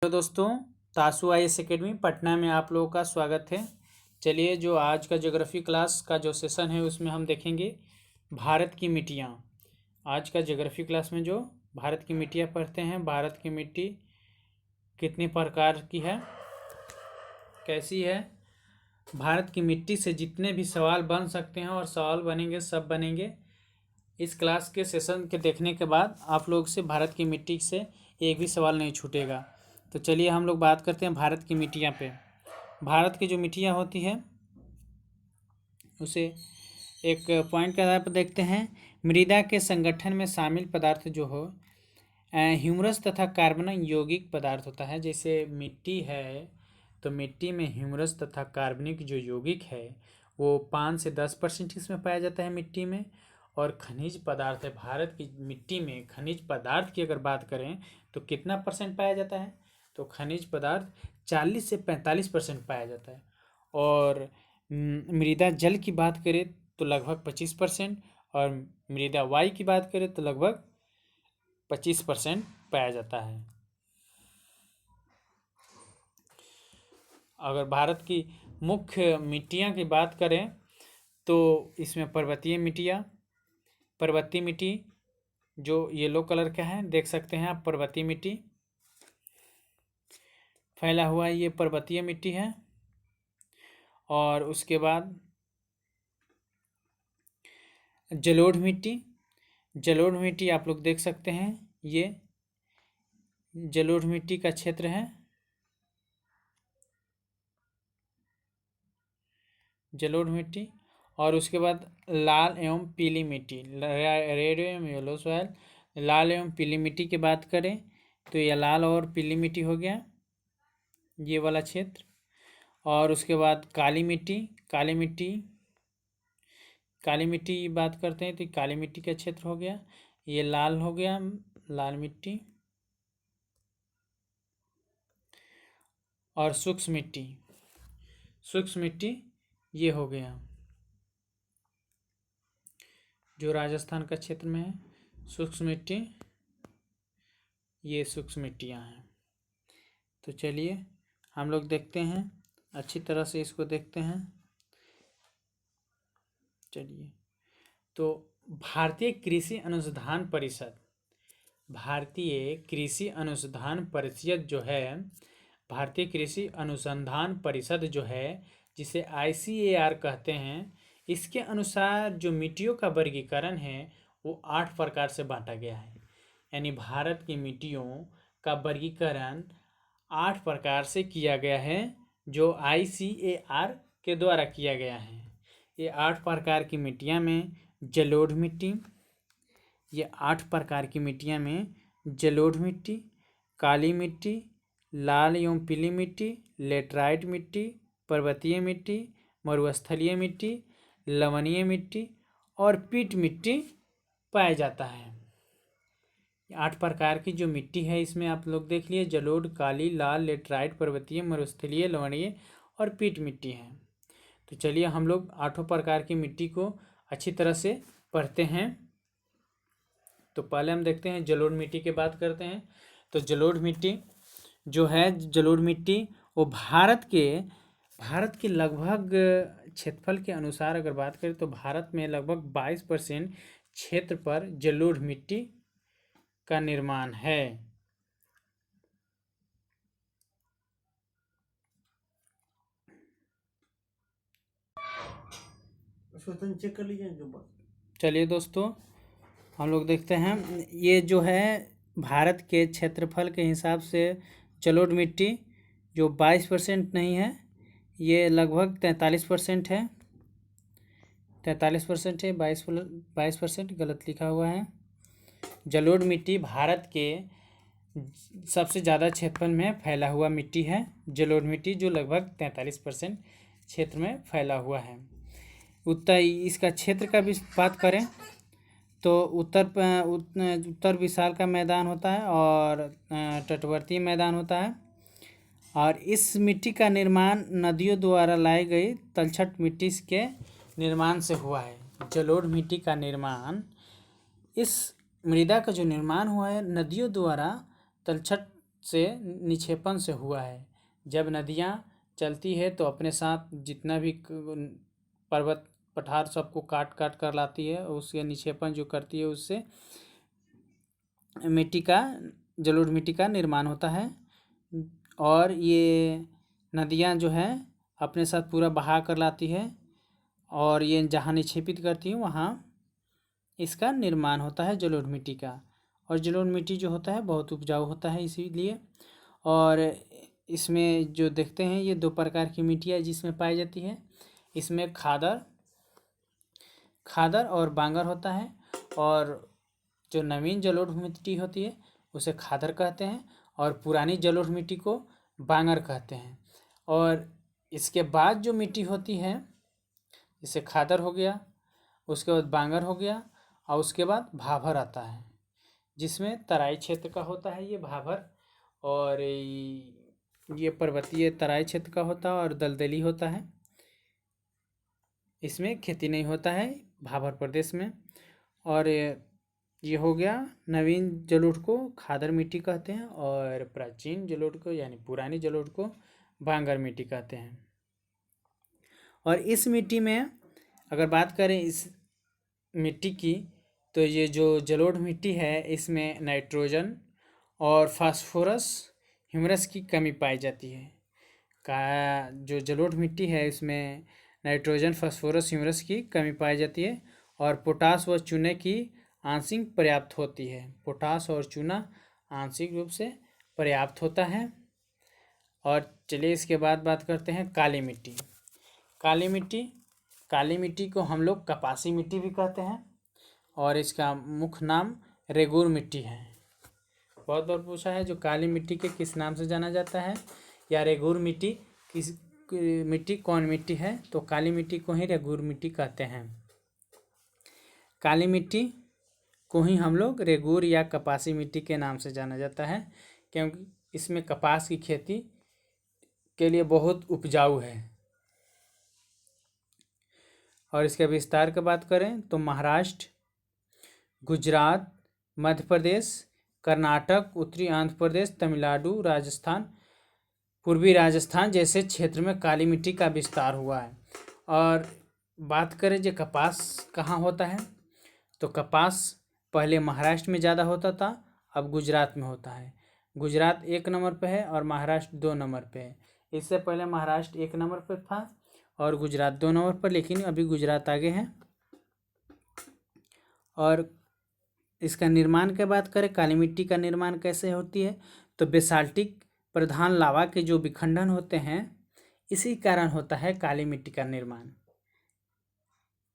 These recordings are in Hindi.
हेलो दोस्तों, तासु आईएएस एकेडमी पटना में आप लोगों का स्वागत है। चलिए, जो आज का ज्योग्राफी क्लास का जो सेशन है उसमें हम देखेंगे भारत की मिट्टियाँ। आज का ज्योग्राफी क्लास में जो भारत की मिट्टियाँ पढ़ते हैं, भारत की मिट्टी कितने प्रकार की है, कैसी है। भारत की मिट्टी से जितने भी सवाल बन सकते हैं और सवाल बनेंगे सब बनेंगे। इस क्लास के सेशन के देखने के बाद आप लोग से भारत की मिट्टी से एक भी सवाल नहीं छूटेगा। तो चलिए हम लोग बात करते हैं भारत की मिट्टियाँ पे। भारत की जो मिट्टियाँ होती है उसे एक पॉइंट के आधार पर देखते हैं। मृदा के संगठन में शामिल पदार्थ जो हो ह्यूमरस तथा कार्बन यौगिक पदार्थ होता है। जैसे मिट्टी है तो मिट्टी में ह्यूमरस तथा कार्बनिक जो यौगिक है वो 5 से 10% इसमें पाया जाता है मिट्टी में। और खनिज पदार्थ है, भारत की मिट्टी में खनिज पदार्थ की अगर बात करें तो कितना परसेंट पाया जाता है, तो खनिज पदार्थ 40 से 45% पाया जाता है। और मृदा जल की बात करें तो लगभग 25%, और मृदा वायु की बात करें तो लगभग 25% पाया जाता है। अगर भारत की मुख्य मिट्टियाँ की बात करें तो इसमें पर्वतीय मिट्टी जो येलो कलर का है, देख सकते हैं आप, पर्वतीय मिट्टी फैला हुआ है, ये पर्वतीय मिट्टी है। और उसके बाद जलोढ़ मिट्टी आप लोग देख सकते हैं, ये जलोढ़ मिट्टी का क्षेत्र है। जलोढ़ मिट्टी। और उसके बाद लाल एवं पीली मिट्टी, रेड एवं येलो सॉइल। लाल एवं पीली मिट्टी की बात करें तो यह लाल और पीली मिट्टी हो गया, ये वाला क्षेत्र। और उसके बाद काली मिट्टी की बात करते हैं तो काली मिट्टी का क्षेत्र हो गया, ये लाल हो गया, लाल मिट्टी। और सूक्ष्म मिट्टी ये हो गया जो राजस्थान का क्षेत्र में है, सूक्ष्म मिट्टी, ये सूक्ष्म मिट्टियाँ हैं। तो चलिए हम लोग देखते हैं, अच्छी तरह से इसको देखते हैं। चलिए, तो भारतीय कृषि अनुसंधान परिषद जो है, भारतीय कृषि अनुसंधान परिषद जो है, जिसे ICAR कहते हैं, इसके अनुसार जो मिट्टियों का वर्गीकरण है वो 8 प्रकार से बांटा गया है। यानी भारत की मिट्टियों का वर्गीकरण 8 प्रकार से किया गया है, जो ICAR के द्वारा किया गया है। ये 8 प्रकार की मिट्टियाँ में जलोढ़ मिट्टी, ये 8 प्रकार की मिट्टियाँ में जलोढ़ मिट्टी, काली मिट्टी, लाल एवं पीली मिट्टी, लेटराइट मिट्टी, पर्वतीय मिट्टी, मरुस्थलीय मिट्टी, लवणीय मिट्टी और पीट मिट्टी पाया जाता है। 8 प्रकार की जो मिट्टी है इसमें आप लोग देख लिए, जलोढ़, काली, लाल, लेटराइट, पर्वतीय, मरुस्थलीय, लवणीय और पीट मिट्टी है। तो चलिए हम लोग 8 प्रकार की मिट्टी को अच्छी तरह से पढ़ते हैं। तो पहले हम देखते हैं जलोढ़ मिट्टी की बात करते हैं। तो जलोढ़ मिट्टी जो है, जलोढ़ मिट्टी वो भारत के लगभग क्षेत्रफल के अनुसार अगर बात करें तो भारत में लगभग 22% क्षेत्र पर जलोढ़ मिट्टी का निर्माण है। चेक कर लीजिए। चलिए दोस्तों हम लोग देखते हैं, ये जो है भारत के क्षेत्रफल के हिसाब से जलोढ़ मिट्टी जो 22% नहीं है, ये लगभग 43% है। 43% है, 22% गलत लिखा हुआ है। जलोढ़ मिट्टी भारत के सबसे ज़्यादा क्षेत्रफल में फैला हुआ मिट्टी है, जलोढ़ मिट्टी, जो लगभग 43% क्षेत्र में फैला हुआ है। इसका क्षेत्र का भी बात करें तो उत्तर विशाल का मैदान होता है और तटवर्ती मैदान होता है। और इस मिट्टी का निर्माण नदियों द्वारा लाई गई तलछट मिट्टी के निर्माण से हुआ है। जलोढ़ मिट्टी का निर्माण, इस मृदा का जो निर्माण हुआ है नदियों द्वारा तलछट से निक्षेपण से हुआ है। जब नदियाँ चलती है तो अपने साथ जितना भी पर्वत पठार सबको काट काट कर लाती है, उसके निक्षेपण जो करती है उससे मिट्टी का जलोढ़ मिट्टी का निर्माण होता है। और ये नदियाँ जो है अपने साथ पूरा बहा कर लाती है और ये जहाँ निक्षेपित करती है वहाँ इसका निर्माण होता है जलोढ़ मिट्टी का। और जलोढ़ मिट्टी जो होता है बहुत उपजाऊ होता है इसीलिए। और इसमें जो देखते हैं ये दो प्रकार की मिट्टियाँ जिसमें पाई जाती है, इसमें खादर और बांगर होता है। और जो नवीन जलोढ़ मिट्टी होती है उसे खादर कहते हैं और पुरानी जलोढ़ मिट्टी को बांगर कहते हैं। और इसके बाद जो मिट्टी होती है जैसे खादर हो गया, उसके बाद बांगर हो गया और उसके बाद भाभर आता है, जिसमें तराई क्षेत्र का होता है ये भाभर। और ये पर्वतीय तराई क्षेत्र का होता है और दलदली होता है, इसमें खेती नहीं होता है भाभर प्रदेश में। और ये हो गया नवीन जलोढ़ को खादर मिट्टी कहते हैं और प्राचीन जलोढ़ को यानी पुरानी जलोढ़ को बांगर मिट्टी कहते हैं। और इस मिट्टी में अगर बात करें इस मिट्टी की तो ये जो जलोढ़ मिट्टी है इसमें नाइट्रोजन और फास्फोरस ह्यूमरस की कमी पाई जाती है। जो जलोढ़ मिट्टी है इसमें नाइट्रोजन फास्फोरस ह्यूमरस की कमी पाई जाती है और पोटास व चूने की आंशिक पर्याप्त होती है। पोटास और चूना आंशिक रूप से पर्याप्त होता है। और चलिए इसके बाद बात करते हैं काली मिट्टी। काली मिट्टी को हम लोग कपासी मिट्टी भी कहते हैं और इसका मुख्य नाम रेगूर मिट्टी है। बहुत बार पूछा है जो काली मिट्टी के किस नाम से जाना जाता है या रेगूर मिट्टी मिट्टी कौन मिट्टी है, तो काली मिट्टी को ही रेगूर मिट्टी कहते हैं। काली मिट्टी को ही हम लोग रेगूर या कपासी मिट्टी के नाम से जाना जाता है क्योंकि इसमें कपास की खेती के लिए बहुत उपजाऊ है। और इसके विस्तार की बात करें तो महाराष्ट्र, गुजरात, मध्य प्रदेश, कर्नाटक, उत्तरी आंध्र प्रदेश, तमिलनाडु, राजस्थान, पूर्वी राजस्थान जैसे क्षेत्र में काली मिट्टी का विस्तार हुआ है। और बात करें जो कपास कहाँ होता है, तो कपास पहले महाराष्ट्र में ज़्यादा होता था, अब गुजरात में होता है। गुजरात 1 नंबर पे है और महाराष्ट्र 2 नंबर पे है। इससे पहले महाराष्ट्र 1 नंबर पर था और गुजरात 2 नंबर पर, लेकिन अभी गुजरात आगे है। और इसका निर्माण की बात करें, काली मिट्टी का निर्माण कैसे होती है, तो बेसाल्टिक प्रधान लावा के जो विखंडन होते हैं इसी कारण होता है काली मिट्टी का निर्माण।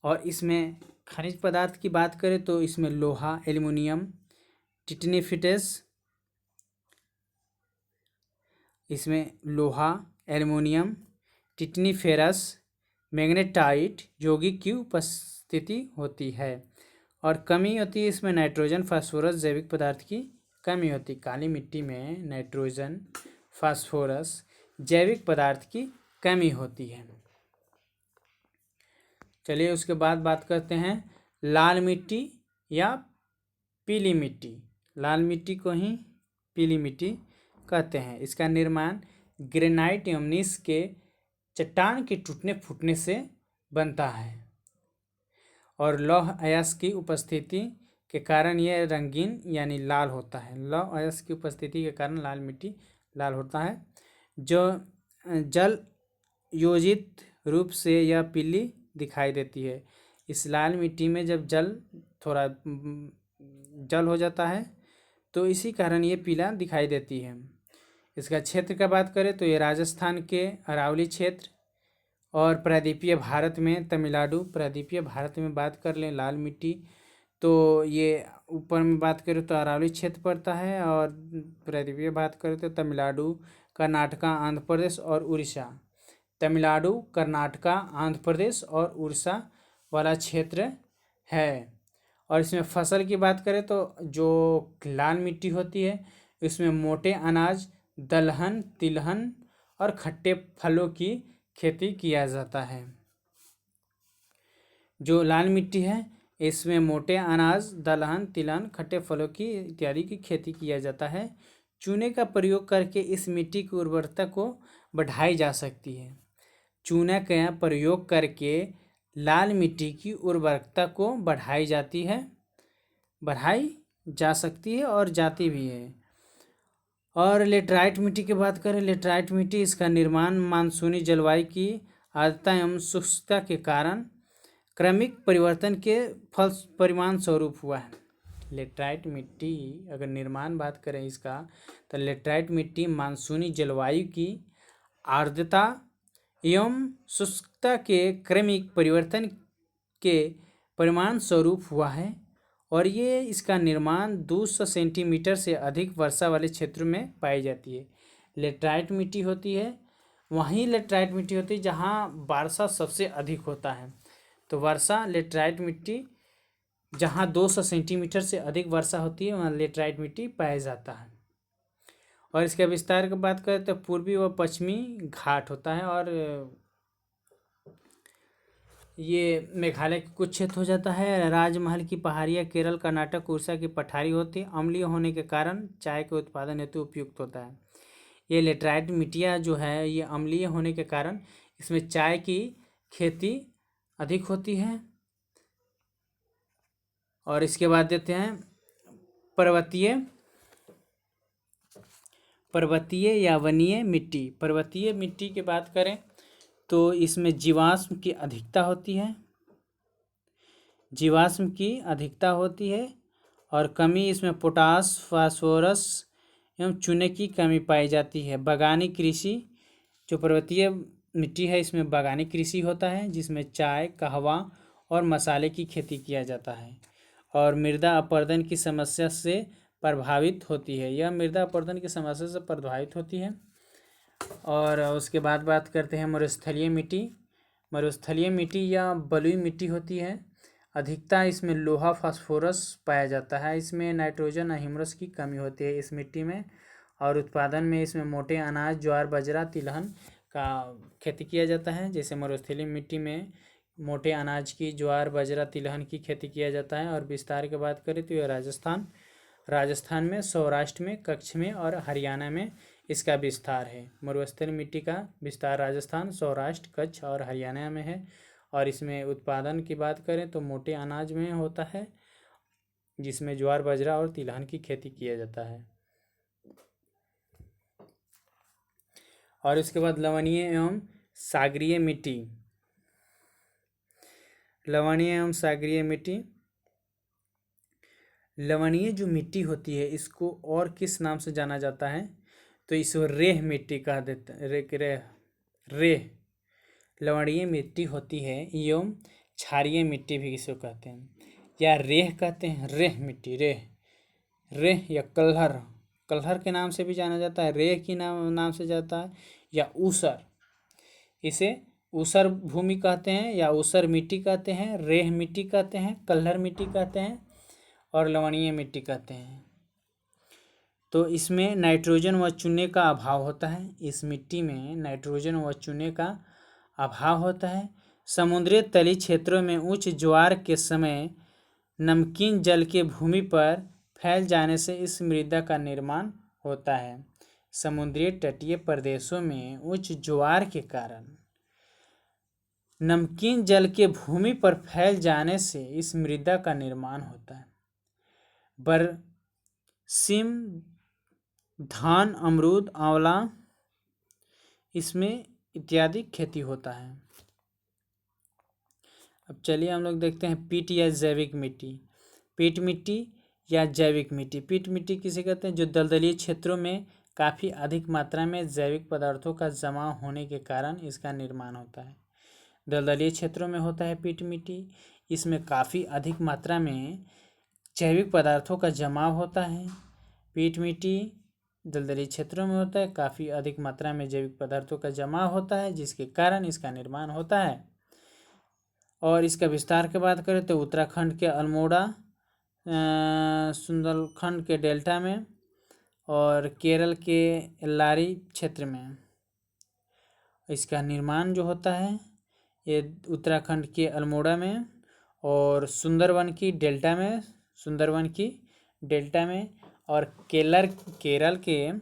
और इसमें खनिज पदार्थ की बात करें तो इसमें लोहा, एल्युमिनियम, टिटनीफिटेस, इसमें लोहा, एल्युमिनियम, टिटनीफेरस, मैग्नेटाइट, यौगिक की उपस्थिति होती है। और कमी होती है इसमें नाइट्रोजन, फास्फोरस, जैविक पदार्थ की कमी होती है। काली मिट्टी में नाइट्रोजन, फास्फोरस, जैविक पदार्थ की कमी होती है। चलिए उसके बाद बात करते हैं लाल मिट्टी या पीली मिट्टी। लाल मिट्टी को ही पीली मिट्टी कहते हैं। इसका निर्माण ग्रेनाइट यमनीस के चट्टान के टूटने फूटने से बनता है और लौह अयस्क की उपस्थिति के कारण यह रंगीन यानी लाल होता है। लौह अयस्क की उपस्थिति के कारण लाल मिट्टी लाल होता है। जो जल योजित रूप से यह पीली दिखाई देती है। इस लाल मिट्टी में जब थोड़ा जल हो जाता है तो इसी कारण ये पीला दिखाई देती है। इसका क्षेत्र का बात करें तो ये राजस्थान के अरावली क्षेत्र और प्रायद्वीपीय भारत में तमिलनाडु, प्रायद्वीपीय भारत में बात कर लें लाल मिट्टी तो ये ऊपर में बात करें तो अरावली क्षेत्र पड़ता है और प्रायद्वीपीय बात करें तो तमिलनाडु, कर्नाटका, आंध्र प्रदेश और उड़ीसा। तमिलनाडु, कर्नाटका, आंध्र प्रदेश और उड़ीसा वाला क्षेत्र है। और इसमें फसल की बात करें तो जो लाल मिट्टी होती है इसमें मोटे अनाज, दलहन, तिलहन और खट्टे फलों की खेती किया जाता है। जो लाल मिट्टी है इसमें मोटे अनाज, दलहन, तिलहन, खट्टे फलों की इत्यादि की खेती किया जाता है। चूने का प्रयोग करके इस मिट्टी की उर्वरता को बढ़ाई जा सकती है। चूना का प्रयोग करके लाल मिट्टी की उर्वरकता को बढ़ाई जा सकती है और जाती भी है। और लेटराइट मिट्टी की बात करें, लेटराइट मिट्टी, इसका निर्माण मानसूनी जलवायु की आर्द्रता एवं शुष्कता के कारण क्रमिक परिवर्तन के फल परिणाम स्वरूप हुआ है। लेटराइट मिट्टी अगर निर्माण बात करें इसका, तो लेटराइट मिट्टी मानसूनी जलवायु की आर्द्रता एवं शुष्कता के क्रमिक परिवर्तन के परिणाम स्वरूप हुआ है और ये इसका निर्माण 200 सेंटीमीटर से अधिक वर्षा वाले क्षेत्रों में पाई जाती है। लेटराइट मिट्टी होती है, वहीं लेटराइट मिट्टी होती है जहाँ वर्षा सबसे अधिक होता है। तो वर्षा लेटराइट मिट्टी जहाँ 200 सेंटीमीटर से अधिक वर्षा होती है वहाँ लेटराइट मिट्टी पाया जाता है। और इसके विस्तार की बात करें तो पूर्वी व पश्चिमी घाट होता है और ये मेघालय के कुछ क्षेत्र हो जाता है। राजमहल की पहाड़ियाँ केरल, कर्नाटक, उड़ीसा की पठारी होती है। अम्लीय होने के कारण चाय के उत्पादन हेतु उपयुक्त होता है। ये लेटराइट मिट्टियाँ जो है ये अम्लीय होने के कारण इसमें चाय की खेती अधिक होती है। और इसके बाद देते हैं पर्वतीय या वनीय मिट्टी। पर्वतीय मिट्टी की बात करें तो इसमें जीवाश्म की अधिकता होती है और कमी इसमें पोटास, फास्फोरस एवं चूने की कमी पाई जाती है। बागानी कृषि, जो पर्वतीय मिट्टी है इसमें बागानी कृषि होता है जिसमें चाय, कहवा और मसाले की खेती किया जाता है। और मृदा अपरदन की समस्या से प्रभावित होती है। यह मृदा अपरदन की समस्या से प्रभावित होती है। और उसके बाद बात करते हैं मरुस्थलीय मिट्टी। मरुस्थलीय मिट्टी या बलुई मिट्टी होती है। अधिकता इसमें लोहा, फास्फोरस पाया जाता है। इसमें नाइट्रोजन और ह्यूमस की कमी होती है इस मिट्टी में। और उत्पादन में इसमें मोटे अनाज, ज्वार, बाजरा, तिलहन का खेती किया जाता है। जैसे मरुस्थलीय मिट्टी में मोटे अनाज की, ज्वार, बाजरा, तिलहन की खेती किया जाता है। और विस्तार की बात करें तो यह राजस्थान में, सौराष्ट्र में, कच्छ में और हरियाणा में इसका विस्तार है। मरुस्थलीय मिट्टी का विस्तार राजस्थान, सौराष्ट्र, कच्छ और हरियाणा में है। और इसमें उत्पादन की बात करें तो मोटे अनाज में होता है जिसमें ज्वार, बाजरा और तिलहन की खेती किया जाता है। और इसके बाद लवणीय एवं सागरीय मिट्टी। लवणीय जो मिट्टी होती है इसको और किस नाम से जाना जाता है तो इसको रेह मिट्टी कह देते हैं। रेह लवणीय मिट्टी होती है एवं क्षारीय मिट्टी भी इसको कहते हैं या रेह कहते हैं। रेह मिट्टी, रेह या कल्हर के नाम से भी जाना जाता है, रेह की नाम से जाता है या ऊसर, इसे ऊसर भूमि कहते हैं या ऊसर मिट्टी कहते हैं, रेह मिट्टी कहते हैं, कल्हर मिट्टी कहते हैं और लवणीय मिट्टी कहते हैं। तो इसमें नाइट्रोजन व चूने का अभाव होता है। इस मिट्टी में नाइट्रोजन व चूने का अभाव होता है। समुद्री तली क्षेत्रों में उच्च ज्वार के समय नमकीन जल के भूमि पर फैल जाने से इस मृदा का निर्माण होता है। समुद्री तटीय प्रदेशों में उच्च ज्वार के कारण नमकीन जल के भूमि पर फैल जाने से इस मृदा का निर्माण होता है। बरसीम, धान, अमरूद, आंवला इसमें इत्यादि खेती होता है। अब चलिए हम लोग देखते हैं पीट या जैविक मिट्टी। पीट मिट्टी या जैविक मिट्टी। पीट मिट्टी किसे कहते हैं? जो दलदली क्षेत्रों में काफ़ी अधिक मात्रा में जैविक पदार्थों का जमा होने के कारण इसका निर्माण होता है। दलदली क्षेत्रों में होता है पीट मिट्टी। इसमें काफ़ी अधिक मात्रा में जैविक पदार्थों का जमाव होता है। पीट मिट्टी दलदली क्षेत्रों में होता है, काफ़ी अधिक मात्रा में जैविक पदार्थों का जमाव होता है जिसके कारण इसका निर्माण होता है। और इसका विस्तार की बात करें तो उत्तराखंड के अल्मोड़ा, सुंदरखंड के डेल्टा में और केरल के एल्लारी क्षेत्र में इसका निर्माण जो होता है ये उत्तराखंड के अल्मोड़ा में और सुंदरवन की डेल्टा में और केरल के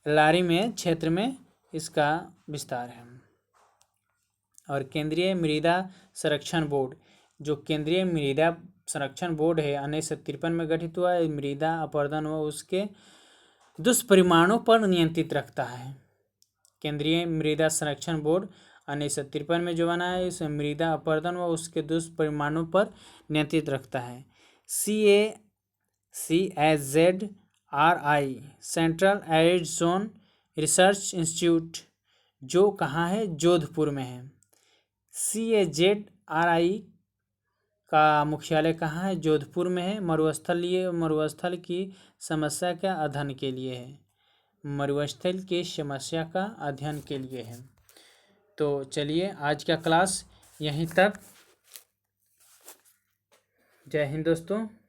लारी में क्षेत्र में इसका विस्तार है। और केंद्रीय मृदा संरक्षण बोर्ड, जो केंद्रीय मृदा संरक्षण बोर्ड है 1953 में गठित हुआ है। मृदा अपरदन व उसके दुष्परिणामों पर नियंत्रित रखता है। केंद्रीय मृदा संरक्षण बोर्ड 1953 में जो बना है, इस मृदा अपरदन व उसके दुष्परिणामों पर नियंत्रित रखता है। CAZRI central arid zone research institute, जो कहाँ है, जोधपुर में है। CAZRI का मुख्यालय कहाँ है, जोधपुर में है। मरुस्थल की समस्या के अध्ययन के लिए है। मरुस्थल की समस्या का अध्ययन के लिए है। तो चलिए आज का क्लास यहीं तक। जय हिंद दोस्तों।